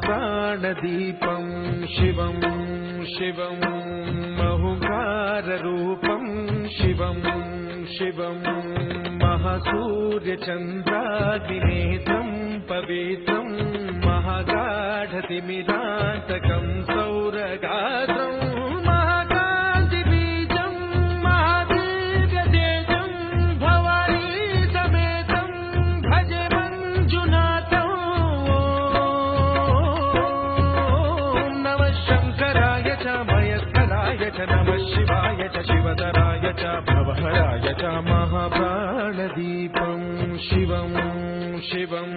महाप्राणदीपं शिवं शिवं महुकाररूपं शिवं शिवं महासूर्यचन्द्रादिनेत्रं पवित्रं महागाढतिमिरान्तकं सौरगात्रं महाकान्तिबीजं महादीर्घतेजं भवानी समेतं भजे मञ्जुनाथं। ॐ नमः शङ्कराय च मयस्कराय च नमः शिवाय च शिवतराय च भवहराय च महाप्राणदीपं शिवं शिवं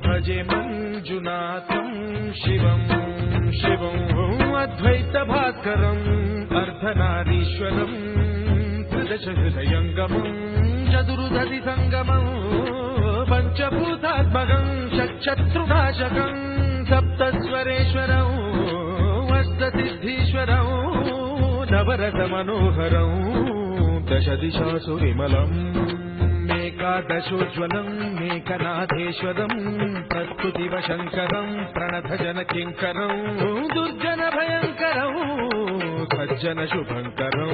भजे मञ्जुनाथं शिवं शिवं अद्वैतभास्करम् अर्धनारीश्वरम् त्रिदशहृदयङ्गमं चतुर्दधिसङ्गमं पञ्चभूतात्मकं षट्शत्रुनाशकं सप्तस्वरेश्वरं अष्टसिद्धीश्वरं नवरसमनोहरं दशदिशासु विमलम् एकादशोज्ज्वलं मेकनाथेश्वरं प्रस्तुतिवशङ्करं प्रणतजनकिङ्करं दुर्जनभयङ्करं सज्जनशुभङ्करं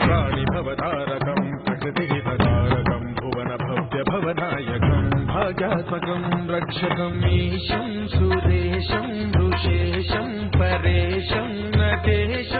प्राणिभवतारकं प्रकृतिहितकारकं भुवनभव्यभवनायकं भाग्यात्मकं रक्षकं ईशं सुरेशं ऋषेशं परेशं नटेशं